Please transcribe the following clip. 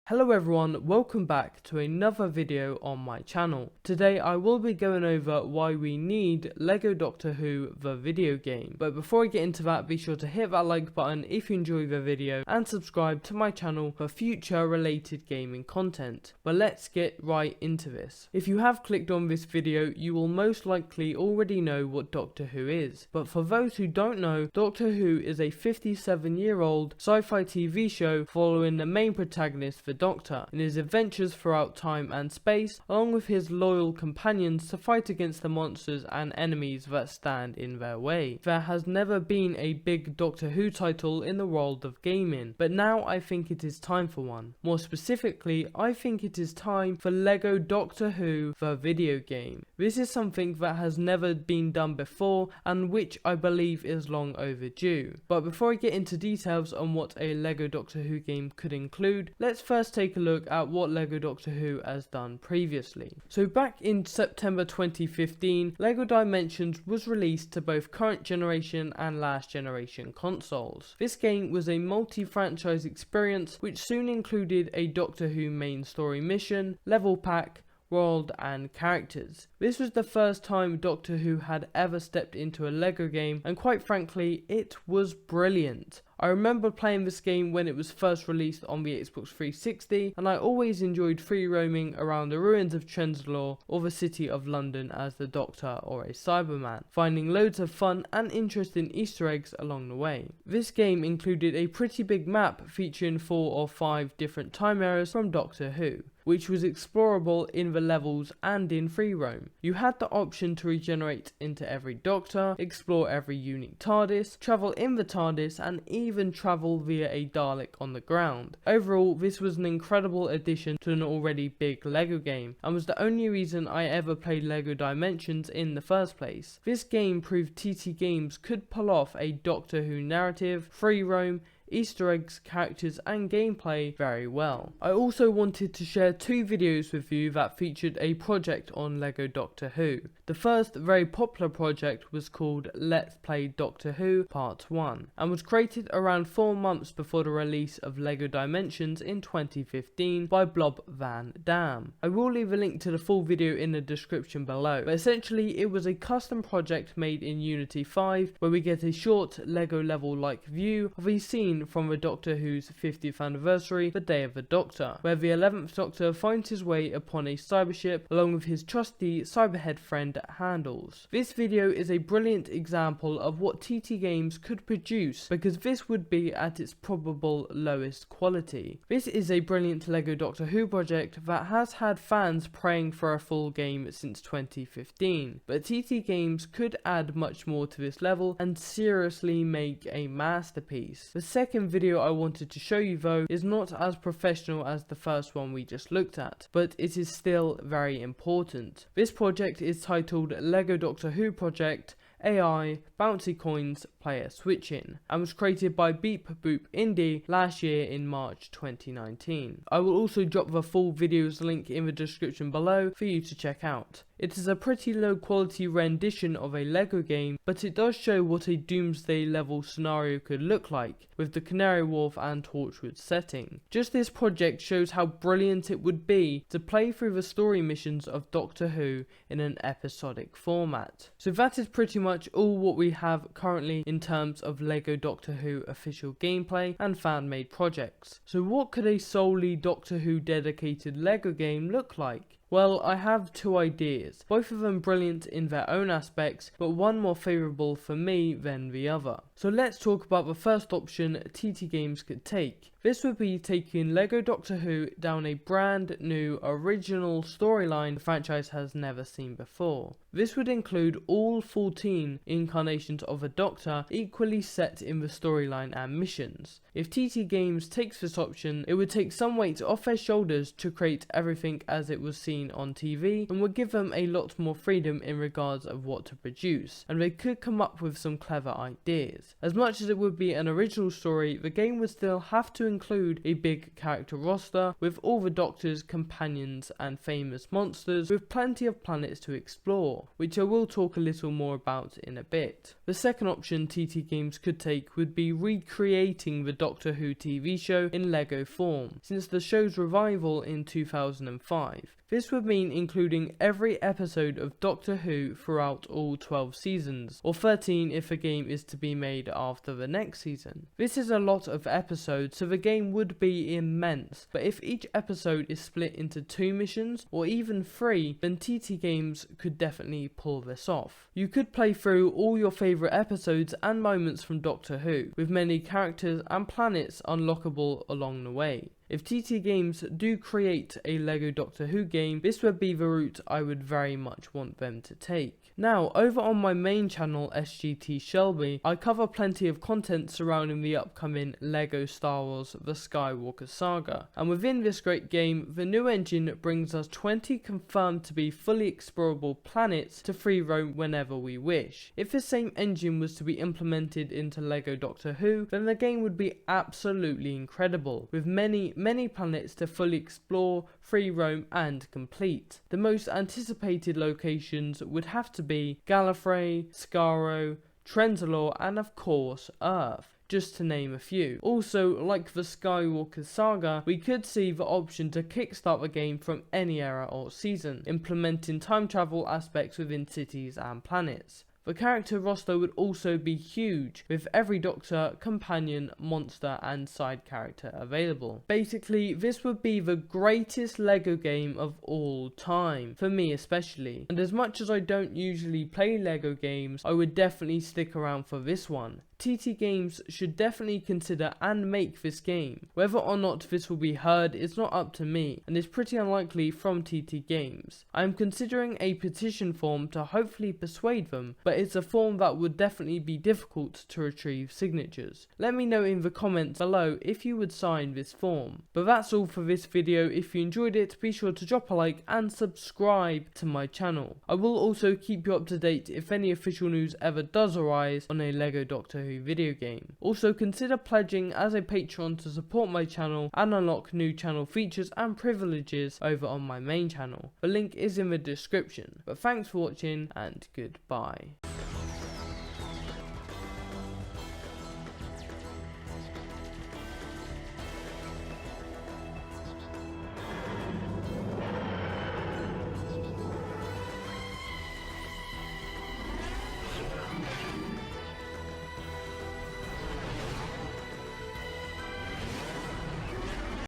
Hello everyone, welcome back to another video on my channel. Today I will be going over why we need LEGO Doctor Who the video game. But before I get into that, be sure to hit that like button if you enjoy the video and subscribe to my channel for future related gaming content. But let's get right into this. If you have clicked on this video, you will most likely already know what Doctor Who is. But for those who don't know, Doctor Who is a 57-year-old sci-fi TV show following the main protagonist, the Doctor, in his adventures throughout time and space, along with his loyal companions to fight against the monsters and enemies that stand in their way. There has never been a big Doctor Who title in the world of gaming, but now I think it is time for one. More specifically, I think it is time for LEGO Doctor Who the video game. This is something that has never been done before and which I believe is long overdue. But before I get into details on what a LEGO Doctor Who game could include, let's first take a look at what LEGO Doctor Who has done previously. So back in September 2015, LEGO Dimensions was released to both current generation and last generation consoles. This game was a multi-franchise experience which soon included a Doctor Who main story mission, level pack, world and characters. This was the first time Doctor Who had ever stepped into a LEGO game, and quite frankly it was brilliant. I remember playing this game when it was first released on the Xbox 360, and I always enjoyed free roaming around the ruins of Trenzalore or the city of London as the Doctor or a Cyberman, finding loads of fun and interesting Easter eggs along the way. This game included a pretty big map featuring 4 or 5 different time eras from Doctor Who, which was explorable in the levels and in free roam. You had the option to regenerate into every Doctor, explore every unique TARDIS, travel in the TARDIS, and even travel via a Dalek on the ground. Overall, this was an incredible addition to an already big LEGO game, and was the only reason I ever played LEGO Dimensions in the first place. This game proved TT Games could pull off a Doctor Who narrative, free roam, Easter eggs, characters and gameplay very well. I also wanted to share 2 videos with you that featured a project on LEGO Doctor Who. The first very popular project was called Let's Play Doctor Who Part 1 and was created around 4 months before the release of LEGO Dimensions in 2015 by Blob Van Dam. I will leave a link to the full video in the description below, but essentially it was a custom project made in Unity 5 where we get a short LEGO level like view of a scene from the Doctor Who's 50th anniversary, The Day of the Doctor, where the 11th Doctor finds his way upon a cybership along with his trusty cyberhead friend Handles. This video is a brilliant example of what TT Games could produce, because this would be at its probable lowest quality. This is a brilliant LEGO Doctor Who project that has had fans praying for a full game since 2015, but TT Games could add much more to this level and seriously make a masterpiece. The second video I wanted to show you though is not as professional as the first one we just looked at, but it is still very important. This project is titled LEGO Doctor Who Project AI Bouncy Coins Player Switching and was created by Beep Boop Indie last year in March 2019. I will also drop the full video's link in the description below for you to check out. It is a pretty low quality rendition of a LEGO game, but it does show what a Doomsday level scenario could look like, with the Canary Wharf and Torchwood setting. Just this project shows how brilliant it would be to play through the story missions of Doctor Who in an episodic format. So that is pretty much all what we have currently in terms of LEGO Doctor Who official gameplay and fan-made projects. So what could a solely Doctor Who dedicated LEGO game look like? Well, I have 2 ideas, both of them brilliant in their own aspects, but one more favourable for me than the other. So let's talk about the first option TT Games could take. This would be taking LEGO Doctor Who down a brand new original storyline the franchise has never seen before. This would include all 14 incarnations of a Doctor equally set in the storyline and missions. If TT Games takes this option, it would take some weight off their shoulders to create everything as it was seen on TV, and would give them a lot more freedom in regards of what to produce, and they could come up with some clever ideas. As much as it would be an original story, the game would still have to include a big character roster with all the Doctor's companions and famous monsters, with plenty of planets to explore, which I will talk a little more about in a bit. The second option TT Games could take would be recreating the Doctor Doctor Who TV show in LEGO form, since the show's revival in 2005. This would mean including every episode of Doctor Who throughout all 12 seasons, or 13 if a game is to be made after the next season. This is a lot of episodes, so the game would be immense, but if each episode is split into 2 missions, or even 3, then TT Games could definitely pull this off. You could play through all your favourite episodes and moments from Doctor Who, with many characters and planets unlockable along the way. If TT Games do create a LEGO Doctor Who game, this would be the route I would very much want them to take. Now, over on my main channel, SGT Shelby, I cover plenty of content surrounding the upcoming LEGO Star Wars The Skywalker Saga, and within this great game, the new engine brings us 20 confirmed to be fully explorable planets to free roam whenever we wish. If the same engine was to be implemented into LEGO Doctor Who, then the game would be absolutely incredible, with many planets to fully explore, free roam and complete. The most anticipated locations would have to be Gallifrey, Skaro, Trenzalore and of course Earth, just to name a few. Also, like the Skywalker Saga, we could see the option to kickstart the game from any era or season, implementing time travel aspects within cities and planets. The character roster would also be huge, with every Doctor, companion, monster and side character available. Basically, this would be the greatest LEGO game of all time, for me especially, and as much as I don't usually play LEGO games, I would definitely stick around for this one. TT Games should definitely consider and make this game. Whether or not this will be heard is not up to me, and is pretty unlikely from TT Games. I am considering a petition form to hopefully persuade them, but it's a form that would definitely be difficult to retrieve signatures. Let me know in the comments below if you would sign this form. But that's all for this video. If you enjoyed it, be sure to drop a like and subscribe to my channel. I will also keep you up to date if any official news ever does arise on a LEGO Doctor Who video game. Also consider pledging as a patron to support my channel and unlock new channel features and privileges over on my main channel. The link is in the description. But thanks for watching and goodbye.